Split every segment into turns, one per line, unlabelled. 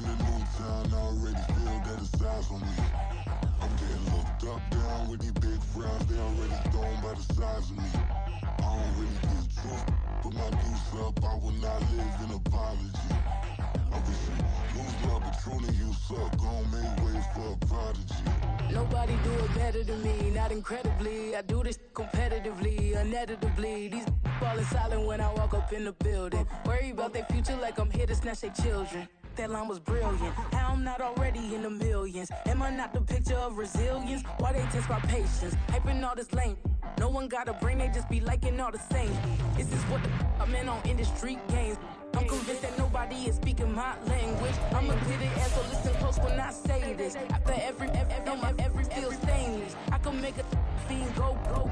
in a new town, I already feel that it's eyes on me. I'm getting looked up, down with these big frowns, they already thrown by the size of me. I don't really get truth, put my deuce up, I will not live in apology. I wish you lose love, but truly you suck, gon' make way for a prodigy.
Nobody do it better than me, not incredibly. I do this competitively, uneditably. These falling silent when I walk up in the building. Worry about their future like I'm here to snatch their children. That line was brilliant. How I'm not already in the millions? Am I not the picture of resilience? Why they test my patience? Hyping all this lame. No one got a brain, they just be liking all the same. This is what the I'm in on industry games. I'm convinced that nobody is speaking my language. I'ma clear the air, so listen close when I say this. After every feel stainless. I can make a fiend go.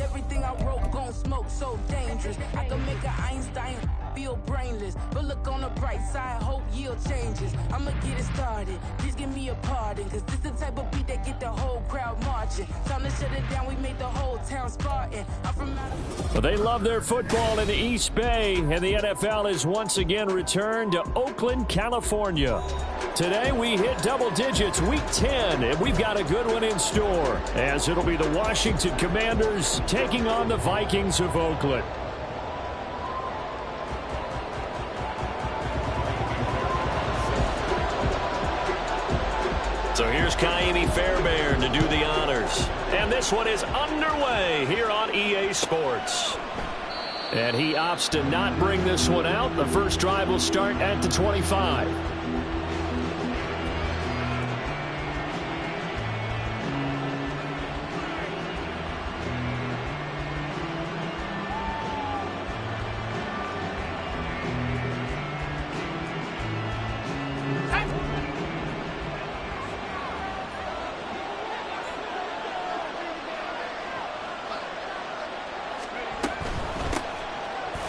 Everything I wrote gon' smoke, so dangerous. I can make an Einstein feel brainless. But look on the bright side, hope yield changes. I'ma get it started, please give me a pardon. Cause this the type of beat that get the whole crowd marching. Time to shut it down, we made the whole town Spartan. I'm from out of...
Well, they love their football in the East Bay, and the NFL is once again returned to Oakland, California. Today we hit double digits, week 10, and we've got a good one in store, as it'll be the Washington Commanders taking on the Vikings of Oakland. So here's Kaimi Fairbairn to do the honors. And this one is underway here on EA Sports. And he opts to not bring this one out. The first drive will start at the 25.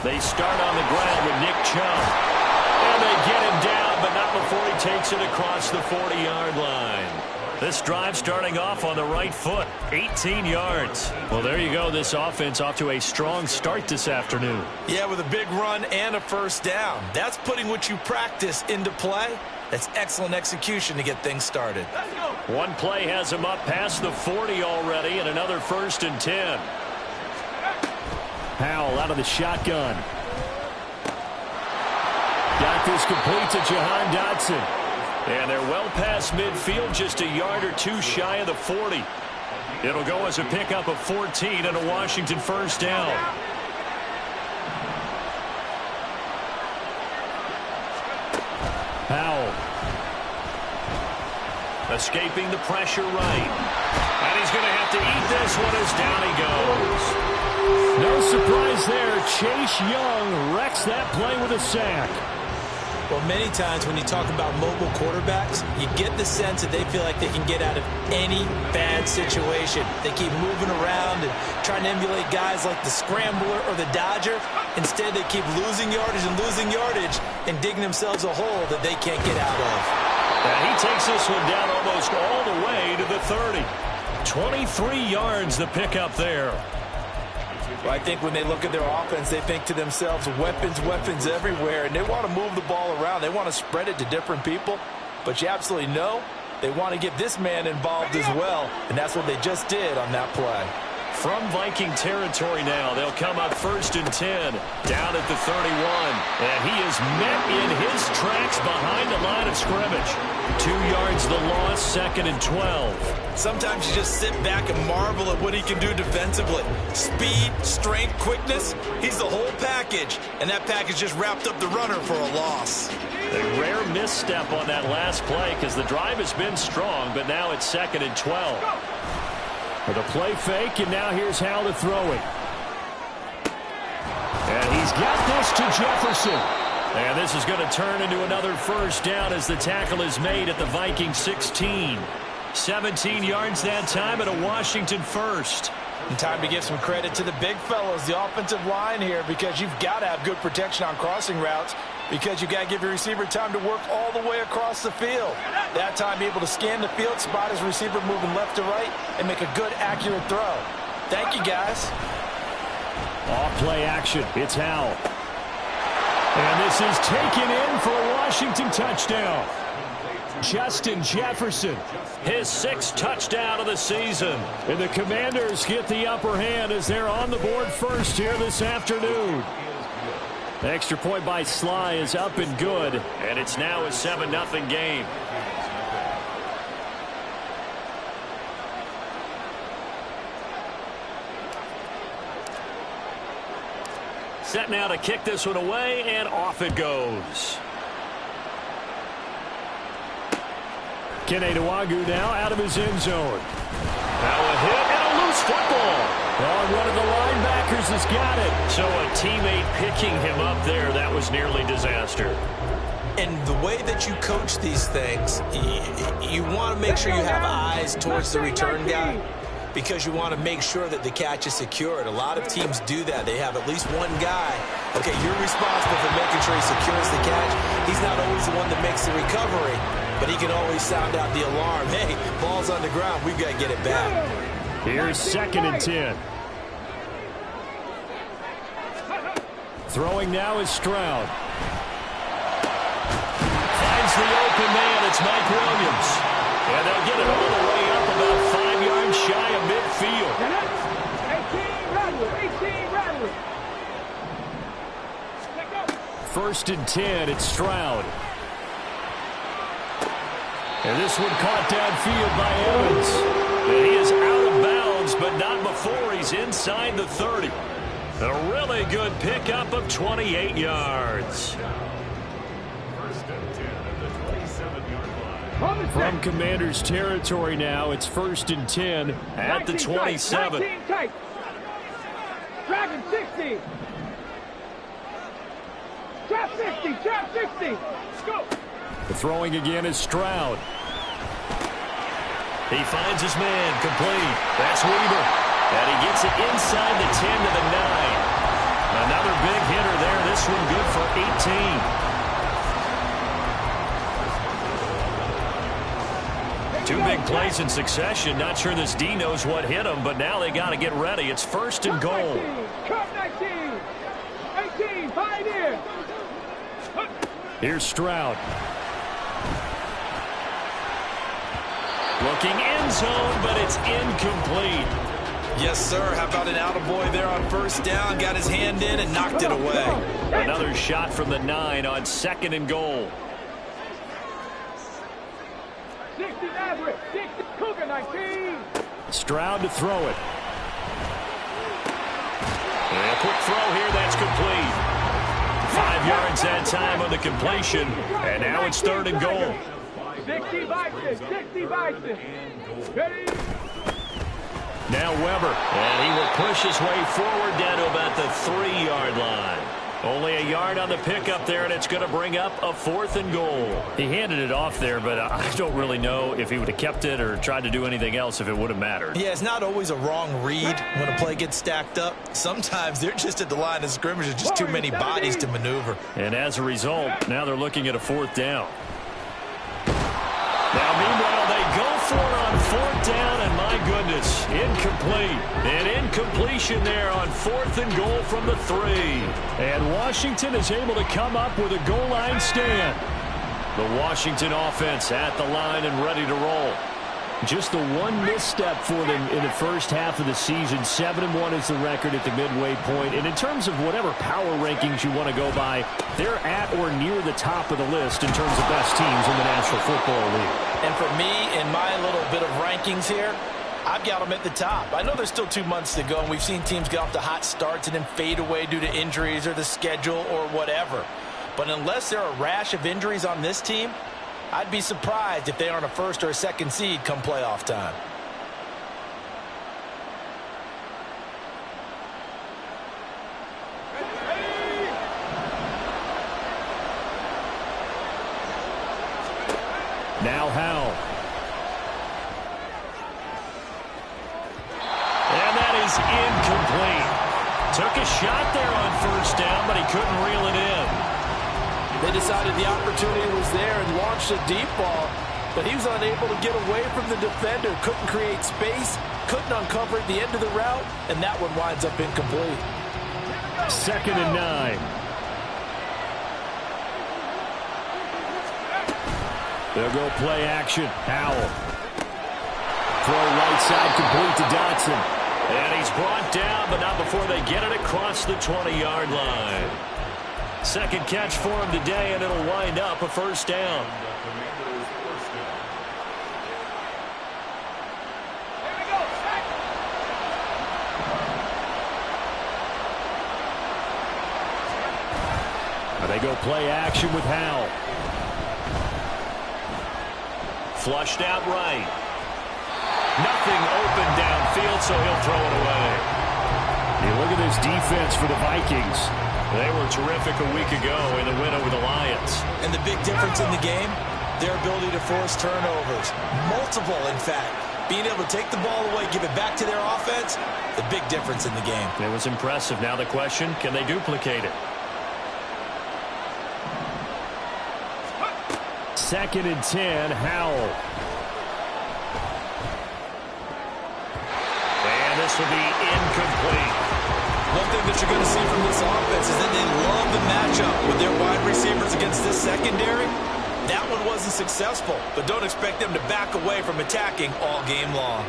They start on the ground with Nick Chubb. And they get him down, but not before he takes it across the 40-yard line. This drive starting off on the right foot, 18 yards. Well, there you go. This offense off to a strong start this afternoon.
Yeah, with a big run and a first down. That's putting what you practice into play. That's excellent execution to get things started.
One play has him up past the 40 already, and another 1st and 10. Powell out of the shotgun. Got this complete to Jahan Dotson. And they're well past midfield, just a yard or two shy of the 40. It'll go as a pickup of 14 and a Washington first down. Powell. Escaping the pressure right. And he's going to have to eat this one as down he goes. No surprise there. Chase Young wrecks that play with a sack.
Well, many times when you talk about mobile quarterbacks, you get the sense that they feel like they can get out of any bad situation. They keep moving around and trying to emulate guys like the Scrambler or the Dodger. Instead, they keep losing yardage and digging themselves a hole that they can't get out of.
And he takes this one down almost all the way to the 30. 23 yards the pickup there.
Well, I think when they look at their offense, they think to themselves, weapons everywhere, and they want to move the ball around. They want to spread it to different people, but you absolutely know they want to get this man involved as well, and that's what they just did on that play.
From Viking territory now, they'll come up 1st and 10, down at the 31, and he is met in his tracks behind the line of scrimmage. 2 yards the loss, 2nd and 12.
Sometimes you just sit back and marvel at what he can do defensively. Speed, strength, quickness, he's the whole package, and that package just wrapped up the runner for a loss.
A rare misstep on that last play because the drive has been strong, but now it's 2nd and 12. With a play fake, and now here's Howell to throw it. And he's got this to Jefferson. And this is going to turn into another first down as the tackle is made at the Vikings 16. 17 yards that time at a Washington first.
And time to give some credit to the big fellows, the offensive line here, because you've got to have good protection on crossing routes, because you've got to give your receiver time to work all the way across the field. That time, be able to scan the field, spot his receiver moving left to right, and make a good, accurate throw. Thank you, guys.
Off play action. It's Howell. And this is taken in for a Washington touchdown. Justin Jefferson, his 6th touchdown of the season. And the Commanders get the upper hand as they're on the board first here this afternoon. The extra point by Sly is up and good, and it's now a 7-0 game. Set now to kick this one away, and off it goes. Kene Nwangwu now out of his end zone. Now a hit and a loose football. Oh, one of the linebackers has got it. So a teammate picking him up there, that was nearly disaster.
And the way that you coach these things, you want to make sure you have eyes towards the return guy, because you want to make sure that the catch is secured. A lot of teams do that. They have at least one guy. Okay, you're responsible for making sure he secures the catch. He's not always the one that makes the recovery, but he can always sound out the alarm. Hey, ball's on the ground. We've got to get it back.
Here's 2nd and 10. Throwing now is Stroud. Finds the open man. It's Mike Williams. And they'll get it all the way up about 5 yards shy of midfield. 1st and 10. It's Stroud. And this one caught downfield by Evans. And he is out of bounds, but not before he's inside the 30. A really good pickup of 28 yards. From Commanders territory now, it's 1st and 10 at the 27.
Dragon 60. Trap 60. Trap 60. Let's go.
The throwing again is Stroud. He finds his man, complete. That's Weaver. And he gets it inside the 10 to the 9. Another big hitter there. This one good for 18. Two big plays in succession. Not sure this D knows what hit him, but now they got to get ready. It's 1st and goal.
Cup 19. 18. Pioneer.
Here's Stroud. Looking end zone, but it's incomplete.
Yes, sir. How about an attaboy there on 1st down? Got his hand in and knocked it away.
Another shot from the 9 on 2nd and goal.
60 Maverick. 60 Cougar 19.
Stroud to throw it. And a quick throw here, that's complete. 5 yards that time on the completion, and now it's 3rd and goal.
60 Vikings. 60 Vikings. Ready?
Now Weber, and he will push his way forward down to about the 3-yard line. Only a yard on the pickup there, and it's going to bring up a 4th and goal. He handed it off there, but I don't really know if he would have kept it or tried to do anything else if it would have mattered.
Yeah, it's not always a wrong read when a play gets stacked up. Sometimes they're just at the line of scrimmage. There's just too many bodies to maneuver.
And as a result, now they're looking at a 4th down. Now, meanwhile, they go for it on 4th down, and my goodness, incomplete. An incompletion there on 4th and goal from the 3. And Washington is able to come up with a goal line stand. The Washington offense at the line and ready to roll. Just the one misstep for them in the first half of the season. 7-1 is the record at the midway point. And in terms of whatever power rankings you want to go by, they're at or near the top of the list in terms of best teams in the National Football League.
And for me, in my little bit of rankings here, I've got them at the top. I know there's still 2 months to go, and we've seen teams get off to hot starts and then fade away due to injuries or the schedule or whatever. But unless there are a rash of injuries on this team, I'd be surprised if they aren't a 1st or a 2nd seed come playoff time.
Now Howell. And that is incomplete. Took a shot there on 1st down, but he couldn't reel it in.
They decided the opportunity was there and launched a deep ball, but he was unable to get away from the defender, couldn't create space, couldn't uncover at the end of the route, and that one winds up incomplete.
2nd and 9. They'll go play action. Howell. Throw right side complete to Dotson. And he's brought down, but not before they get it across the 20-yard line. Second catch for him today, and it'll wind up a first down. They go play action with Howell. Flushed out right. Nothing open downfield, so he'll throw it away. You look at this defense for the Vikings. They were terrific a week ago in the win over the Lions.
And the big difference in the game, their ability to force turnovers. Multiple, in fact. Being able to take the ball away, give it back to their offense, the big difference in the game.
It was impressive. Now the question, can they duplicate it? Second and 10, Howell. And this will be incomplete.
One thing that you're going to see from this offense is that they love the matchup with their wide receivers against this secondary. That one wasn't successful, but don't expect them to back away from attacking all game long.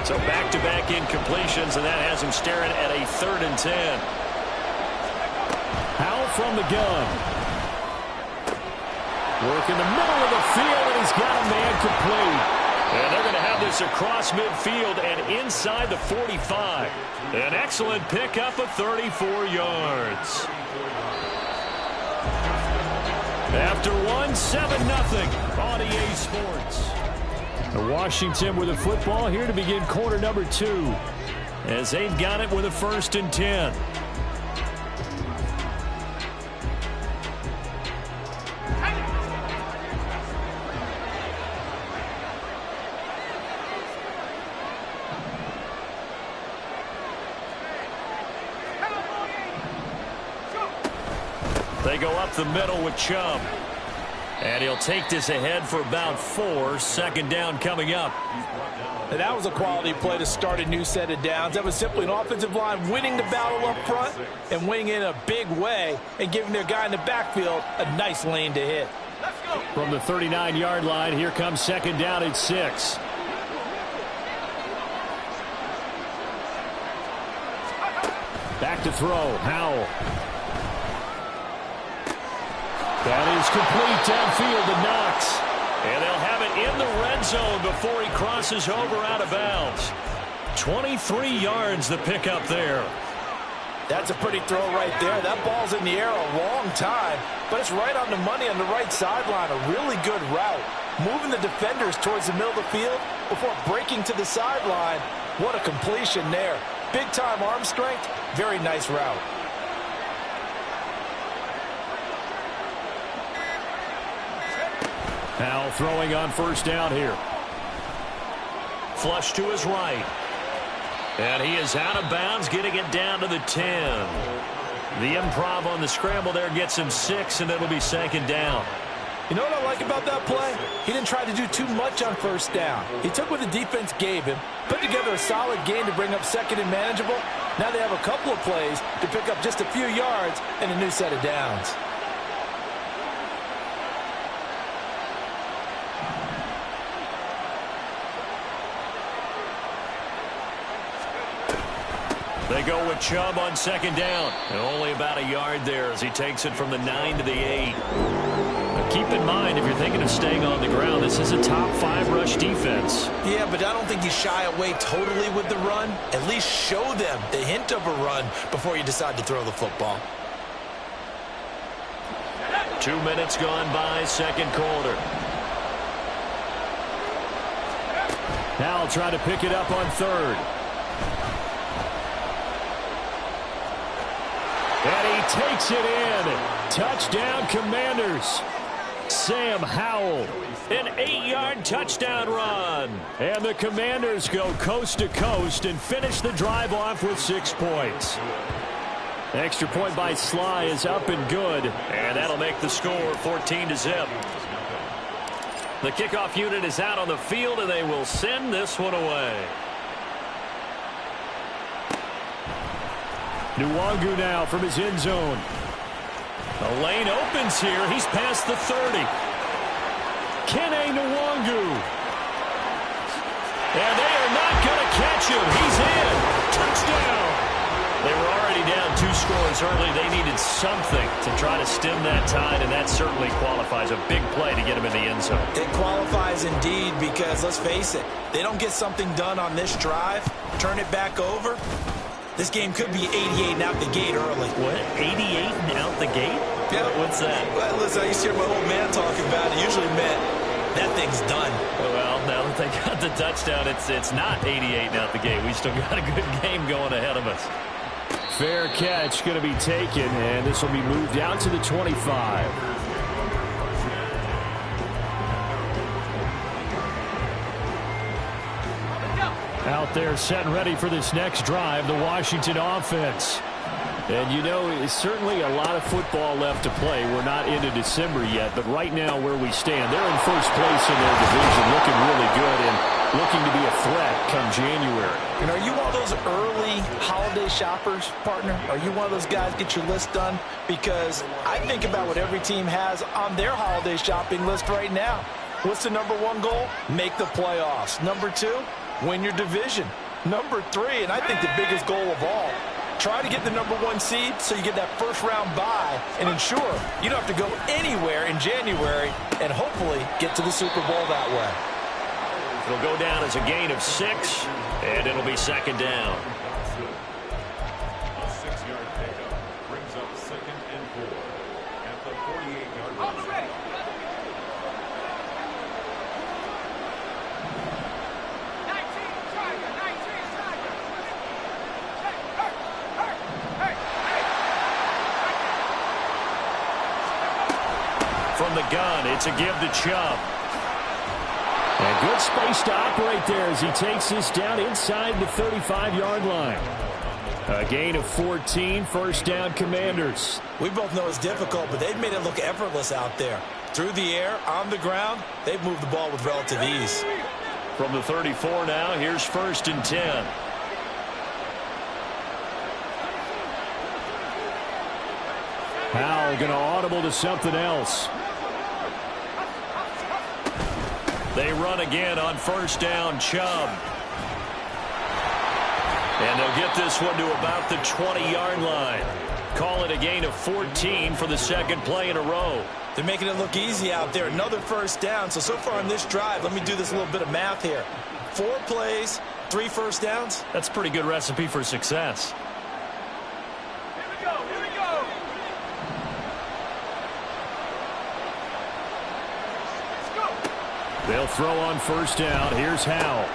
So back-to-back incompletions, and that has him staring at a 3rd and 10. Howell from the gun. Work in the middle of the field, and he's got a man complete. And they're going to have this across midfield and inside the 45. An excellent pickup of 34 yards. After one, 7-0 on EA Sports. Washington with the football here to begin quarter number 2. As they've got it with a 1st and 10. They go up the middle with Chubb. And he'll take this ahead for about 4. Second down coming up.
And that was a quality play to start a new set of downs. That was simply an offensive line winning the battle up front and winning in a big way and giving their guy in the backfield a nice lane to hit.
From the 39-yard line, here comes second down at 6. Back to throw. Howell. That is complete downfield to Knox. And they'll have it in the red zone before he crosses over out of bounds. 23 yards the pickup there.
That's a pretty throw right there. That ball's in the air a long time, but it's right on the money on the right sideline. A really good route. Moving the defenders towards the middle of the field before breaking to the sideline. What a completion there. Big-time arm strength. Very nice route.
Now throwing on first down here. Flush to his right. And he is out of bounds, getting it down to the 10. The improv on the scramble there gets him 6, and it'll be second down.
You know what I like about that play? He didn't try to do too much on first down. He took what the defense gave him, put together a solid game to bring up second and manageable. Now they have a couple of plays to pick up just a few yards and a new set of downs.
They go with Chubb on second down. And only about a yard there as he takes it from the 9 to the 8. Now keep in mind, if you're thinking of staying on the ground, this is a top 5 rush defense.
Yeah, but I don't think you shy away totally with the run. At least show them the hint of a run before you decide to throw the football.
2 minutes gone by, second quarter. Now try to pick it up on third. And he takes it in. Touchdown, Commanders. Sam Howell, an 8-yard touchdown run. And the Commanders go coast to coast and finish the drive off with 6 points. Extra point by Sly is up and good. And that'll make the score 14-0. The kickoff unit is out on the field, and they will send this one away. Nwangu now from his end zone. The lane opens here. He's past the 30. Kene Nwangu. And they are not going to catch him. He's in. Touchdown. They were already down 2 scores early. They needed something to try to stem that tide, and that certainly qualifies. A big play to get him in the end zone.
It qualifies indeed because, let's face it, they don't get something done on this drive, turn it back over, this game could be 88 and out the gate early.
What? 88 and out the gate?
Yeah.
What's that?
Well, listen, I used to hear my old man talking about it. It usually meant that thing's done.
Well, now that they got the touchdown, it's not 88 and out the gate. We still got a good game going ahead of us. Fair catch going to be taken, and this will be moved out to the 25. Out there set and ready for this next drive, the Washington offense. And you know, it's certainly a lot of football left to play. We're not into December yet, but right now where we stand, they're in first place in their division, looking really good and looking to be a threat come January.
And are you one of those early holiday shoppers, partner? Are you one of those guys get your list done? Because I think about what every team has on their holiday shopping list right now. What's the #1 goal? Make the playoffs. #2, win your division. #3, and I think the biggest goal of all, try to get the #1 seed so you get that first-round bye and ensure you don't have to go anywhere in January and hopefully get to the Super Bowl that way.
It'll go down as a gain of 6, and it'll be second down.
A 6-yard pickup brings up 2nd and 4 at the 48-yard line.
On the ready. 19, Tiger, 19, Tiger. Hey.
From the gun, it's a give to Chubb. And good space to operate there as he takes this down inside the 35-yard line. A gain of 14, first down Commanders.
We both know it's difficult, but they've made it look effortless out there. Through the air, on the ground, they've moved the ball with relative ease.
From the 34 now, here's 1st and 10. Howell going to audible to something else. They run again on 1st down, Chubb. And they'll get this one to about the 20-yard line. Call it a gain of 14 for the second play in a row.
They're making it look easy out there. Another first down. So far on this drive, let me do this little bit of math here. 4 plays, 3 first downs.
That's a pretty good recipe for success.
Here we go, here we go. Let's go.
They'll throw on 1st down. Here's Howell.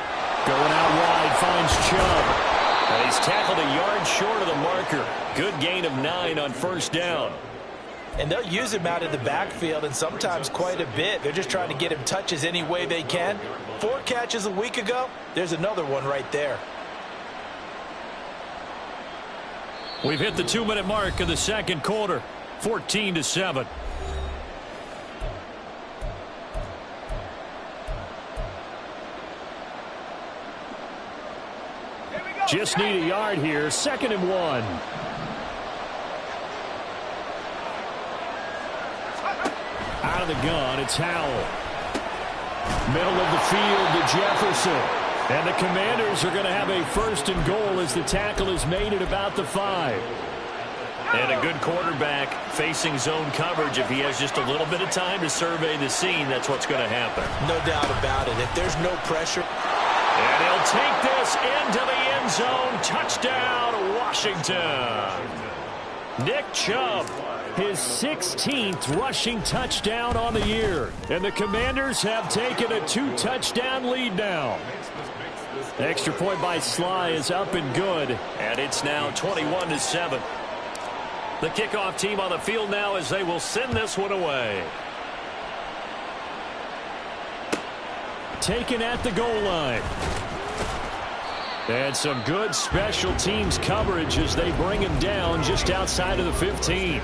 Going out wide, finds Chubb. And he's tackled a yard short of the marker. Good gain of 9 on 1st down.
And they'll use him out in the backfield, and sometimes quite a bit. They're just trying to get him touches any way they can. 4 catches a week ago. There's another one right there.
We've hit the 2-minute mark of the second quarter. 14-7. Just need a yard here. 2nd and 1. Out of the gun, it's Howell. Middle of the field to Jefferson. And the Commanders are going to have a 1st and goal as the tackle is made at about the 5. And a good quarterback facing zone coverage. If he has just a little bit of time to survey the scene, that's what's going to happen.
No doubt about it. If there's no pressure.
And he'll take this into the end zone. Touchdown, Washington. Nick Chubb, his 16th rushing touchdown on the year. And the Commanders have taken a 2-touchdown lead now. Extra point by Sly is up and good. And it's now 21-7. The kickoff team on the field now as they will send this one away. Taken at the goal line. And some good special teams coverage as they bring him down just outside of the 15.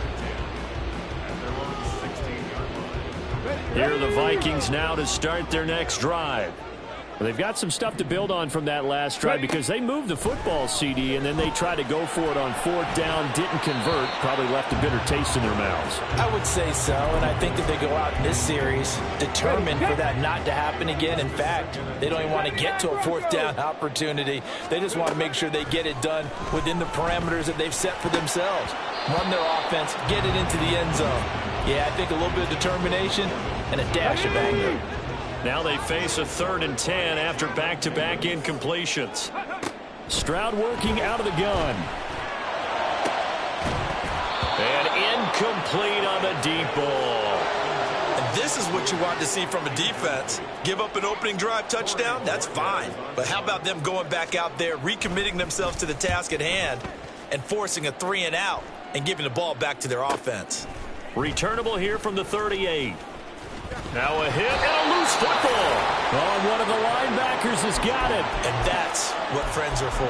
Here are the Vikings now to start their next drive. They've got some stuff to build on from that last drive because they moved the football, CD, and then they tried to go for it on 4th down, didn't convert, probably left a bitter taste in their mouths.
I would say so, and I think that they go out in this series determined for that not to happen again. In fact, they don't even want to get to a 4th down opportunity. They just want to make sure they get it done within the parameters that they've set for themselves. Run their offense, get it into the end zone. Yeah, I think a little bit of determination and a dash of anger.
Now they face a 3rd and 10 after back-to-back incompletions. Stroud working out of the gun. And incomplete on the deep ball.
And this is what you want to see from a defense. Give up an opening drive touchdown, that's fine. But how about them going back out there, recommitting themselves to the task at hand, and forcing a 3-and-out and giving the ball back to their offense.
Returnable here from the 38. Now a hit and a loose football. Oh, one of the linebackers has got it.
And that's what friends are for.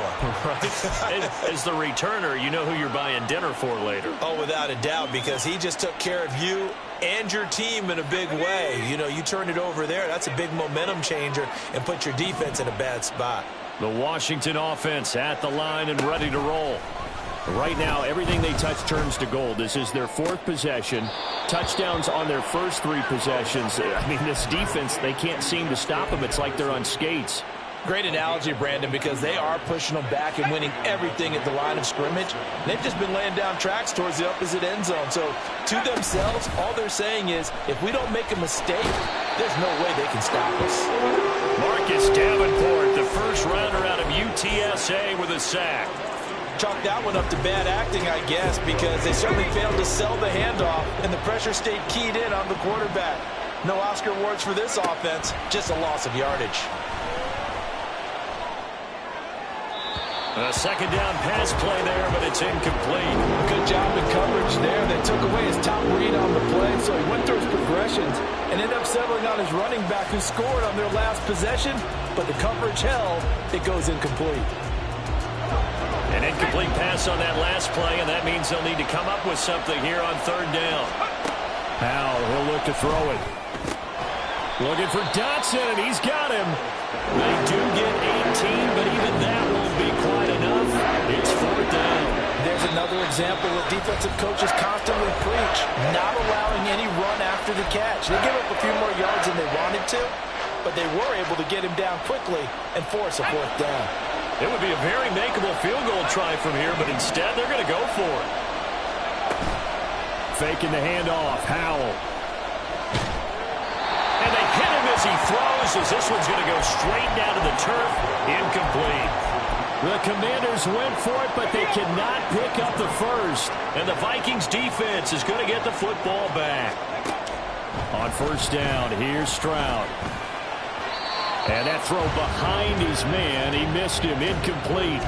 Right. As the returner, you know who you're buying dinner for later.
Oh, without a doubt, because he just took care of you and your team in a big way. You know, you turned it over there. That's a big momentum changer and put your defense in a bad spot.
The Washington offense at the line and ready to roll. Right now, everything they touch turns to gold. This is their 4th possession. Touchdowns on their first 3 possessions. I mean, this defense, they can't seem to stop them. It's like they're on skates.
Great analogy, Brandon, because they are pushing them back and winning everything at the line of scrimmage. They've just been laying down tracks towards the opposite end zone. So, to themselves, all they're saying is, if we don't make a mistake, there's no way they can stop us.
Marcus Davenport, the first rounder out of UTSA with a sack.
Chalk that one up to bad acting, I guess, because they certainly failed to sell the handoff, and the pressure stayed keyed in on the quarterback. No Oscar awards for this offense, just a loss of yardage.
A 2nd down pass play there, but it's incomplete.
Good job in coverage there. They took away his top read on the play, so he went through his progressions and ended up settling on his running back who scored on their last possession, but the coverage held. It goes incomplete.
An incomplete pass on that last play, and that means they'll need to come up with something here on 3rd down. Now he'll look to throw it. Looking for Dotson, and he's got him. They do get 18, but even that won't be quite enough. It's 4th down.
There's another example what defensive coaches constantly preach, not allowing any run after the catch. They give up a few more yards than they wanted to, but they were able to get him down quickly and force a 4th down.
It would be a very makeable field goal try from here, but instead they're going to go for it. Faking the handoff, Howell. And they hit him as he throws, as this one's going to go straight down to the turf. Incomplete. The Commanders went for it, but they cannot pick up the first. And the Vikings defense is going to get the football back. On 1st down, here's Stroud. And that throw behind his man, he missed him, incomplete.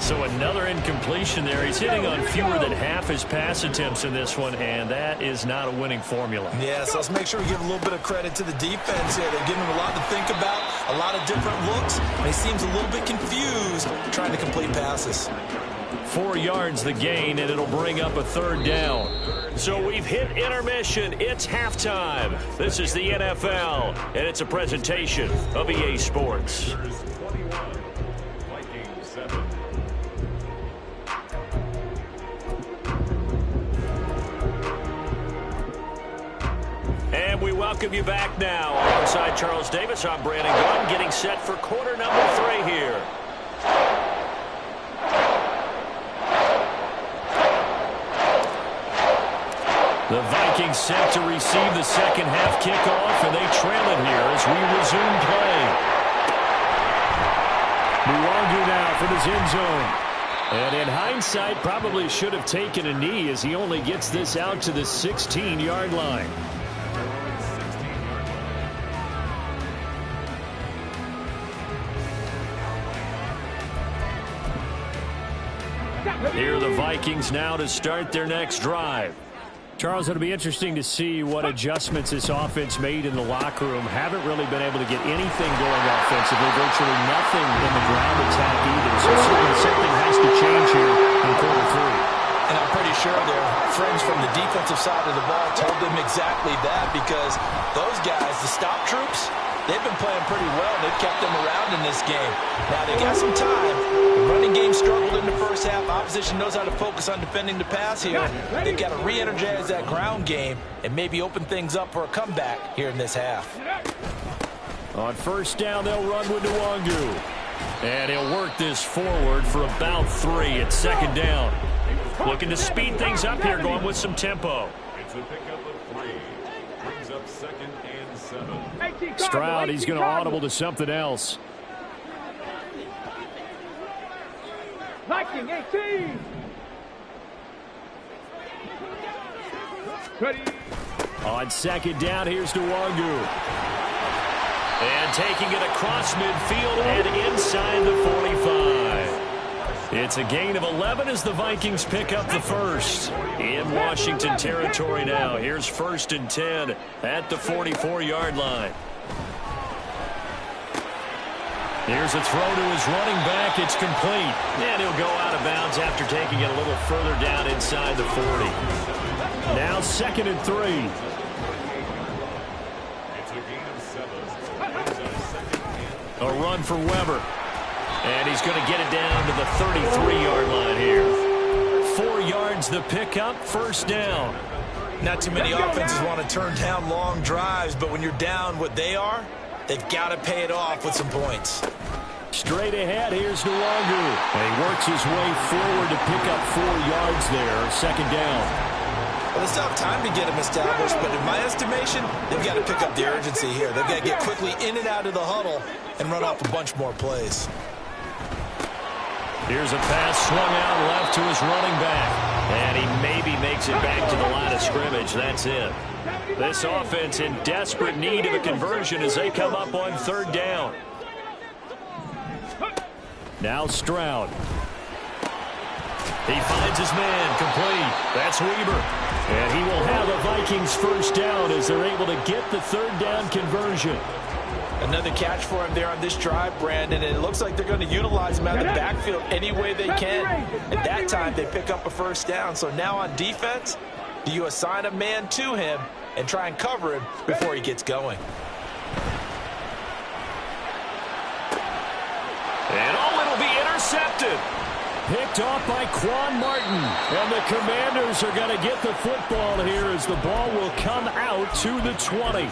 So another incompletion there. He's hitting on fewer than half his pass attempts in this one, and that is not a winning formula.
Yes, let's make sure we give a little bit of credit to the defense here. They're giving him a lot to think about, a lot of different looks, and he seems a little bit confused trying to complete passes.
4 yards the gain, and it'll bring up a 3rd down. So we've hit intermission. It's halftime. This is the NFL, and it's a presentation of EA Sports. And we welcome you back now. Alongside Charles Davis, I'm Brandon Gunn, getting set for quarter number 3 here. The Vikings set to receive the second half kickoff, and they trail it here as we resume play. Muwangu now from his end zone. And in hindsight, probably should have taken a knee as he only gets this out to the 16-yard line. Here are the Vikings now to start their next drive. Charles, it'll be interesting to see what adjustments this offense made in the locker room. Haven't really been able to get anything going offensively, virtually nothing in the ground attack either. So certainly something has to change here in quarter 3.
And I'm pretty sure their friends from the defensive side of the ball told them exactly that, because those guys, the stop troops, they've been playing pretty well. They've kept them around in this game. Now, they got some time. The running game struggled in the first half. Opposition knows how to focus on defending the pass here. They've got to re-energize that ground game and maybe open things up for a comeback here in this half.
On first down, they'll run with Nwangu. And he'll work this forward for about 3 at second down. Looking to speed things up here, going with some tempo.
It's a pickup of 3. Brings up 2nd and 7.
Stroud, he's going to audible to something else.
Viking 18. Ready.
On second down, here's Nwangu. And taking it across midfield and inside the 45. It's a gain of 11 as the Vikings pick up the first. In Washington territory now. Here's 1st and 10 at the 44-yard line. Here's a throw to his running back. It's complete. And he'll go out of bounds after taking it a little further down inside the 40. Now 2nd and 3.
It's a gain of 7.
A run for Weber. And he's going to get it down to the 33-yard line here. 4 yards the pickup, 1st down.
Not too many offenses want to turn down long drives, but when you're down what they are, they've got to pay it off with some points.
Straight ahead, here's Nwangu. And he works his way forward to pick up 4 yards there, 2nd down.
Well, they still have time to get them established, but in my estimation, they've got to pick up the urgency here. They've got to get quickly in and out of the huddle and run off a bunch more plays.
Here's a pass swung out left to his running back. And he maybe makes it back to the line of scrimmage. That's it. This offense in desperate need of a conversion as they come up on 3rd down. Now Stroud. He finds his man, complete. That's Weber. And he will have a Vikings 1st down as they're able to get the 3rd down conversion.
Another catch for him there on this drive, Brandon, and it looks like they're going to utilize him out of the backfield any way they can. At that time, they pick up a 1st down. So now on defense, do you assign a man to him and try and cover him before he gets going?
And it'll be intercepted. Picked off by Quan Martin. And the Commanders are going to get the football here as the ball will come out to the 20.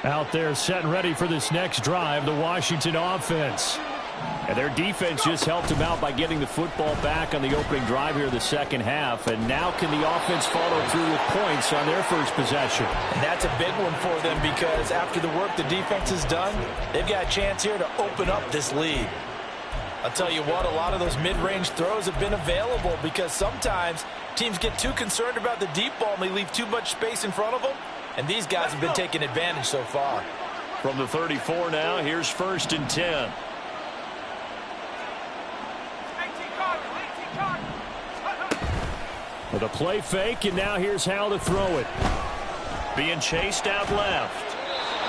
Out there set and ready for this next drive, the Washington offense. And their defense just helped them out by getting the football back on the opening drive here in the 2nd half. And now can the offense follow through with points on their first possession?
And that's a big one for them because after the work the defense has done, they've got a chance here to open up this lead. I'll tell you what, a lot of those mid-range throws have been available because sometimes teams get too concerned about the deep ball and they leave too much space in front of them. And these guys have been taking advantage so far.
From the 34 now, here's 1st and 10.
18
With a play fake, and now here's how to throw it. Being chased out left.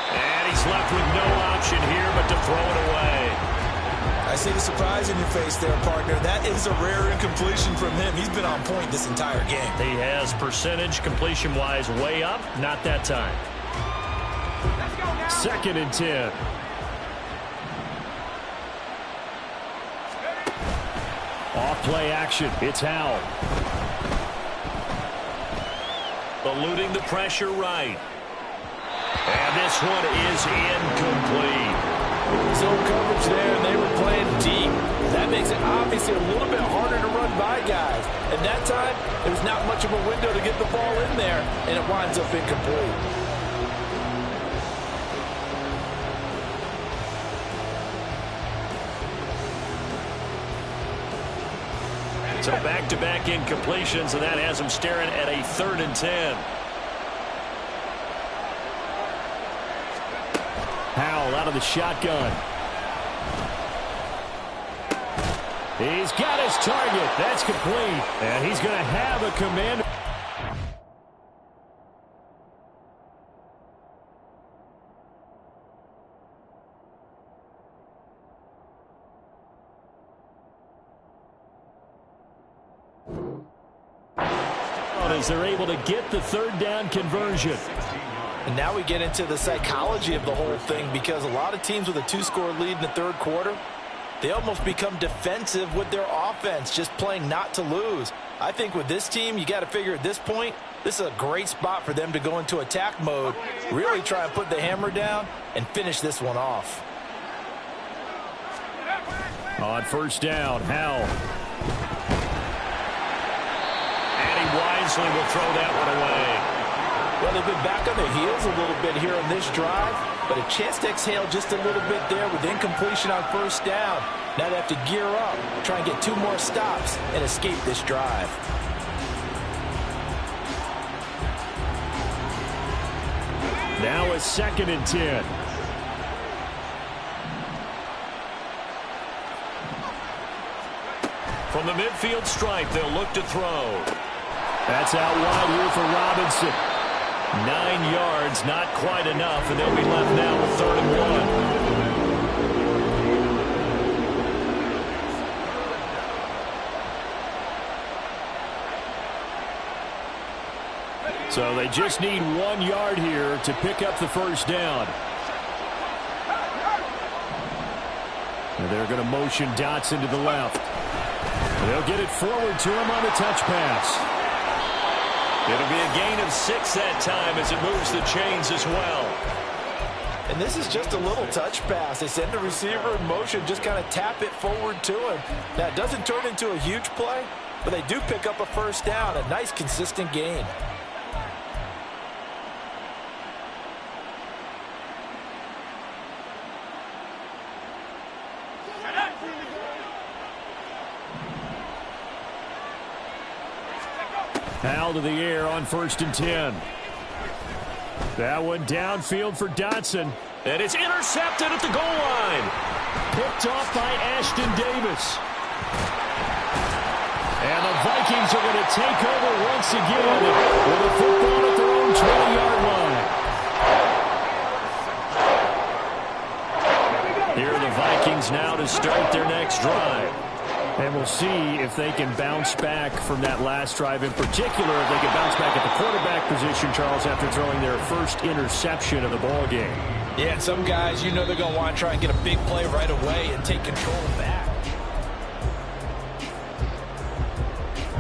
And he's left with no option here but to throw it away.
I see the surprise in your face there, partner. That is a rare incompletion from him. He's been on point this entire game.
He has percentage completion-wise way up. Not that time. 2nd and 10. Off play action. It's Howell. Eluding the pressure right. And this one is incomplete.
Zone coverage there, and they were playing deep. That makes it obviously a little bit harder to run by guys. And that time, there was not much of a window to get the ball in there, and it winds up incomplete.
So back-to-back incompletions, and that has him staring at a 3rd and 10. Howell out of the shotgun. He's got his target. That's complete. And he's going to have a Commander. as they're able to get the third down conversion.
And now we get into the psychology of the whole thing, because a lot of teams with a 2-score lead in the third quarter, they almost become defensive with their offense, just playing not to lose. I think with this team, you got to figure at this point, this is a great spot for them to go into attack mode, really try and put the hammer down and finish this one off.
On first down, Howell. And he wisely will throw that one away.
Well, they've been back on their heels a little bit here on this drive, but a chance to exhale just a little bit there with incompletion on first down. Now they have to gear up, try and get 2 more stops and escape this drive.
Now a 2nd and 10. From the midfield stripe, they'll look to throw. That's out wide here for Robinson. 9 yards, not quite enough, and they'll be left now with 3rd and 1. So they just need 1 yard here to pick up the first down. And they're going to motion Dotson to the left. They'll get it forward to him on the touch pass. It'll be a gain of 6 that time as it moves the chains as well.
And this is just a little touch pass. They send the receiver in motion, just kind of tap it forward to him. Now, it doesn't turn into a huge play, but they do pick up a first down, a nice, consistent gain.
Howell to the air on 1st and 10. That one downfield for Dotson. And it's intercepted at the goal line. Picked off by Ashton Davis. And the Vikings are going to take over once again with a football at their own 20-yard line. Here are the Vikings now to start their next drive. And we'll see if they can bounce back from that last drive, in particular if they can bounce back at the quarterback position, Charles, after throwing their first interception of the ball game.
Yeah, and some guys, you know they're going to want to try and get a big play right away and take control back.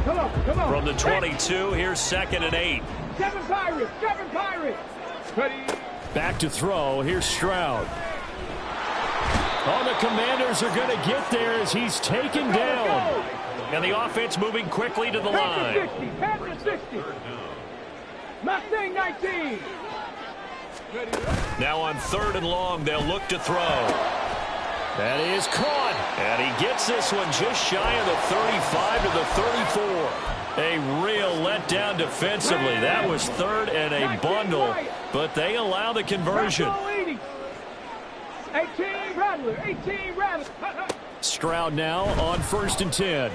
Come on.
From the 22, here's 2nd and 8.
7 Pirates. Ready.
Back to throw. Here's Stroud. Oh, the Commanders are going to get there as he's taken down. And the offense moving quickly to the line.
Panther 60. Mustang 19.
Now on 3rd and long, they'll look to throw. That is caught. And he gets this one just shy of the 35 to the 34. A real letdown defensively. That was 3rd and a bundle, but they allow the conversion.
18 Rattler.
Stroud now on 1st and 10.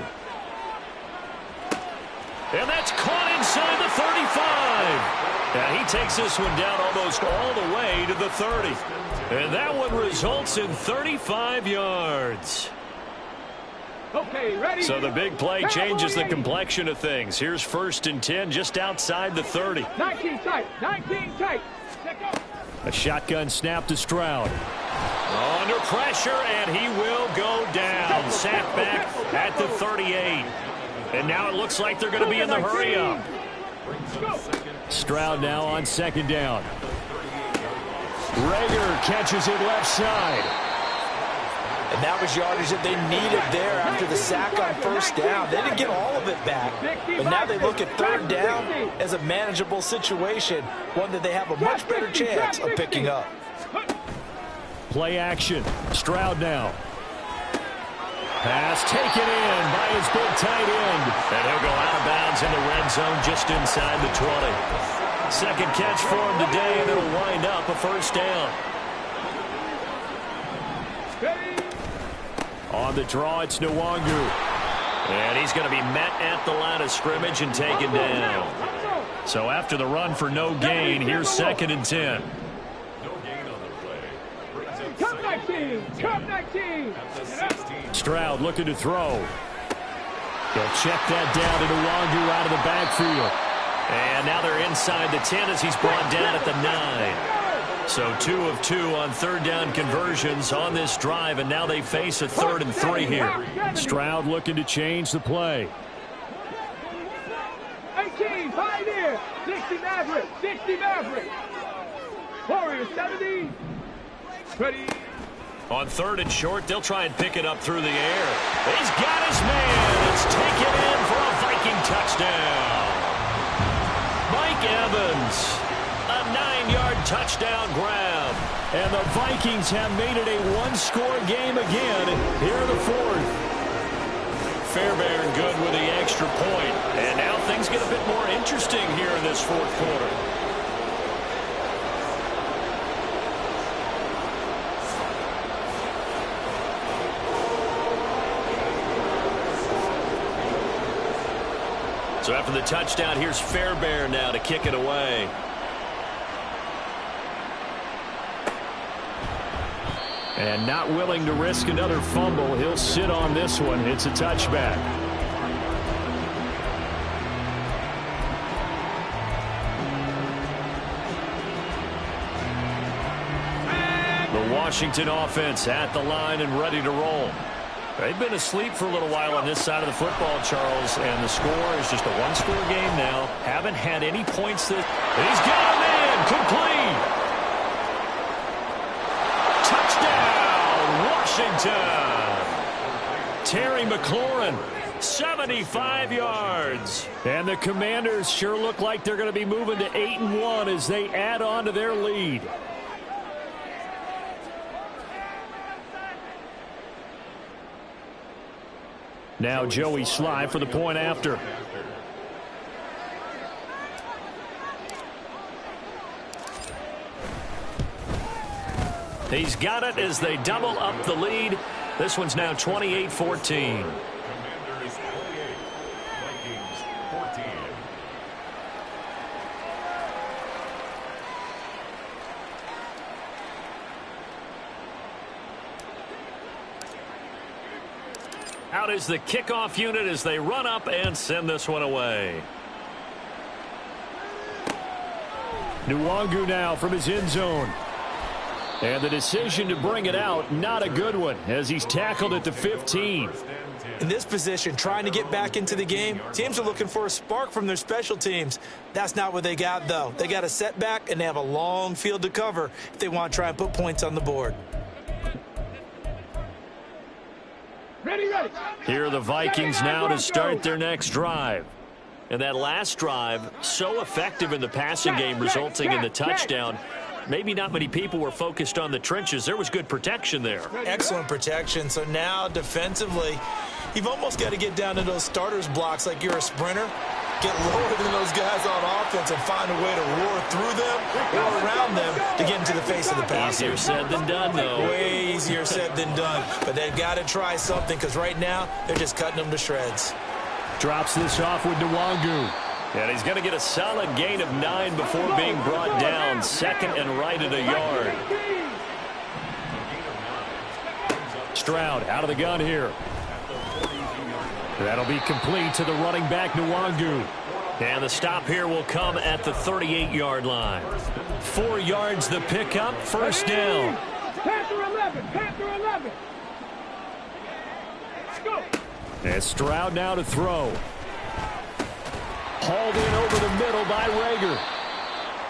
And that's caught inside the 35. And he takes this one down almost all the way to the 30. And that one results in 35 yards.
Okay, ready.
So the big play changes the complexion of things. Here's 1st and 10 just outside the 30.
19 tight.
A shotgun snap to Stroud. Under pressure, and he will go down. Sacked back at the 38. And now it looks like they're going to be in the hurry-up. Stroud now on 2nd down. Rager catches it left side.
And that was yardage that they needed there after the sack on first down. They didn't get all of it back, but now they look at 3rd down as a manageable situation, one that they have a much better chance of picking up.
Play action. Stroud now. Pass taken in by his big tight end. And he'll go out of bounds in the red zone just inside the 20. 2nd catch for him today, and it'll wind up a first down. On the draw, it's Nwangu. And he's going to be met at the line of scrimmage and taken down. So after the run for no gain, here's 2nd and 10.
Cup 19.
Stroud looking to throw. He'll check that down to Nwangu out of the backfield. And now they're inside the 10 as he's brought down at the 9. So 2 of 2 on third down conversions on this drive, and now they face a 3rd and 3 here. Stroud looking to change the play.
18, Pioneer, 60 Maverick, 60 Maverick. Warrior 70. Ready.
On 3rd and short, they'll try and pick it up through the air. He's got his man. It's taken in for a Viking touchdown. Mike Evans, a 9-yard touchdown grab. And the Vikings have made it a one-score game again here in the 4th. Fairbairn good with the extra point. And now things get a bit more interesting here in this 4th quarter. So after the touchdown, here's Fairbairn now to kick it away. And not willing to risk another fumble. He'll sit on this one. It's a touchback. The Washington offense at the line and ready to roll. They've been asleep for a little while on this side of the football, Charles, and the score is just a one-score game now. Haven't had any points that... He's got a man! Complete! Touchdown, Washington! Terry McLaurin, 75 yards. And the Commanders sure look like they're going to be moving to 8-1 as they add on to their lead. Now Joey Sly for the point after. He's got it as they double up the lead. This one's now 28-14.
Commanders 28, Vikings 14.
Out is the kickoff unit as they run up and send this one away. Nwangu now from his end zone. And the decision to bring it out, not a good one, as he's tackled at the 15.
In this position, trying to get back into the game, teams are looking for a spark from their special teams. That's not what they got, though. They got a setback, and they have a long field to cover if they want to try and put points on the board.
Ready, ready.
Here are the Vikings now to start their next drive. And that last drive, so effective in the passing game, resulting in the touchdown. Maybe not many people were focused on the trenches. There was good protection there.
Excellent protection. So now defensively, you've almost got to get down to those starters blocks like you're a sprinter. Get lower than those guys on offense and find a way to roar through them or around them to get into the face of the passer.
Easier said than done, though.
Way easier said than done. But they've got to try something because right now they're just cutting them to shreds.
Drops this off with Nwangu. And he's going to get a solid gain of 9 before being brought down. Second and right at a yard. Stroud out of the gun here. That'll be complete to the running back, Nwangu. And the stop here will come at the 38-yard line. 4 yards the pickup, first down.
Panther 11, Panther 11. Let's go.
And Stroud now to throw. Hauled in over the middle by Rager.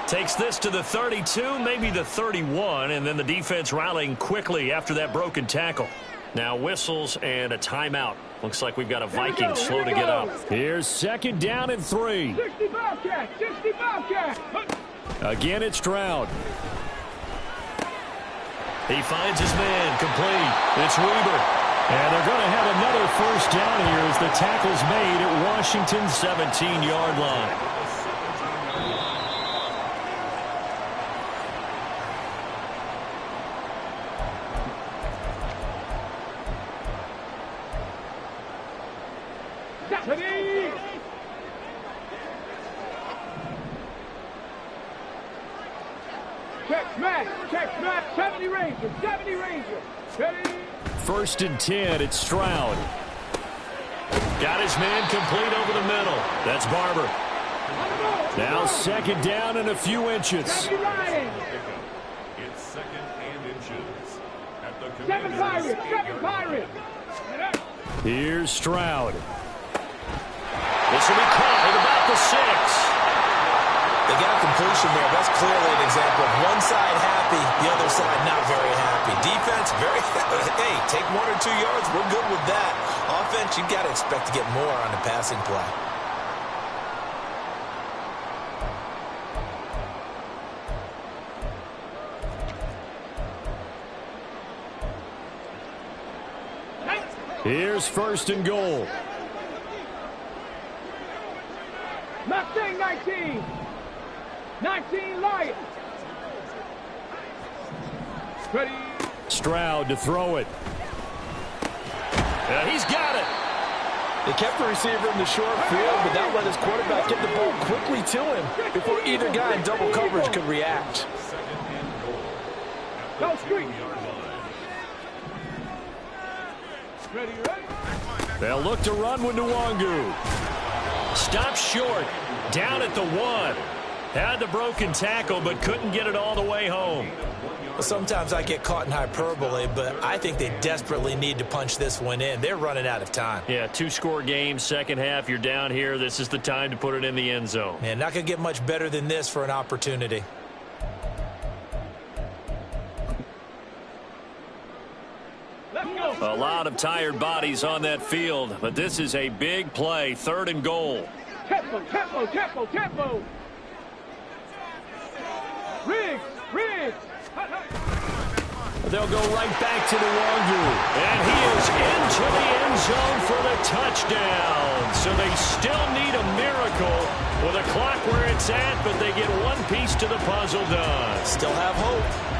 Takes this to the 32, maybe the 31, and then the defense rallying quickly after that broken tackle. Now whistles and a timeout. Looks like we've got a Viking slow to get up. Here's second down and 3.
60 Bobcat, 60 Bobcat.
Again, it's Stroud. He finds his man, complete. It's Weber. And they're going to have another first down here as the tackle's made at Washington's 17-yard line.
Check smash, 70 Ranger, 70 Ranger. Ready?
First and 10, it's Stroud. Got his man complete over the middle. That's Barber. Now second down and a few inches.
It's second and inches. At the
Seven Pirates! Seven Pirates!
Here's Stroud. This will be caught at about the 6.
They got a completion there. That's clearly an example of one side happy, the other side not very happy. Defense, very, hey, take 1 or 2 yards. We're good with that. Offense, you got to expect to get more on the passing play.
Here's first and goal.
Mustang 19! 19 Lions! Ready?
Stroud to throw it. Yeah, he's got it.
They kept the receiver in the short field, but that let his quarterback get the ball quickly to him before either guy in double coverage could react.
Go street! Ready, ready?
They'll look to run with Nwangu. Stop short. Down at the 1. Had the broken tackle, but couldn't get it all the way home.
Well, sometimes I get caught in hyperbole, but I think they desperately need to punch this one in. They're running out of time.
Yeah, 2-score game, second half. You're down here. This is the time to put it in the end zone.
Man, not going to get much better than this for an opportunity.
A lot of tired bodies on that field, but this is a big play, 3rd and goal.
Tempo, tempo, tempo, tempo! Riggs! Riggs!
They'll go right back to Nwangu. And he is into the end zone for the touchdown. So they still need a miracle with a clock where it's at, but they get one piece to the puzzle done.
Still have hope.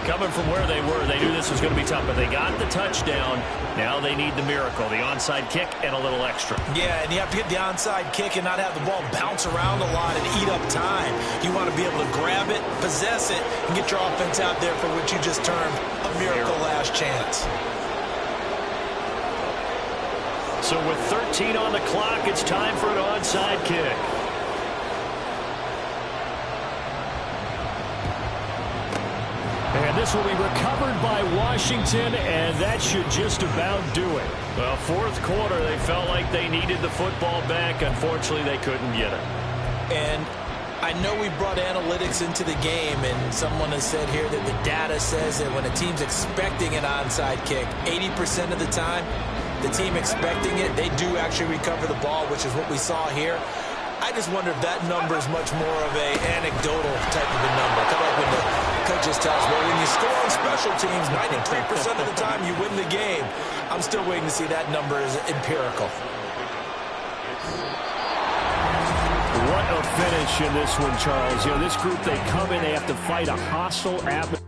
Coming from where they were, they knew this was going to be tough, but they got the touchdown. Now they need the miracle, the onside kick and a little extra.
Yeah, and you have to get the onside kick and not have the ball bounce around a lot and eat up time. You want to be able to grab it, possess it, and get your offense out there for what you just termed a miracle last chance.
So with 13 on the clock, it's time for an onside kick. And this will be recovered by Washington, and that should just about do it. Well, 4th quarter, they felt like they needed the football back. Unfortunately, they couldn't get it.
And I know we brought analytics into the game, and someone has said here that the data says that when a team's expecting an onside kick, 80% of the time, the team expecting it, they do actually recover the ball, which is what we saw here. I just wonder if that number is much more of an anecdotal type of a number. Kind of like when the coaches tell us, well, when you score on special teams, 93% of the time you win the game. I'm still waiting to see that number is empirical.
What a finish in this one, Charles. You know, this group, they come in, they have to fight a hostile atmosphere.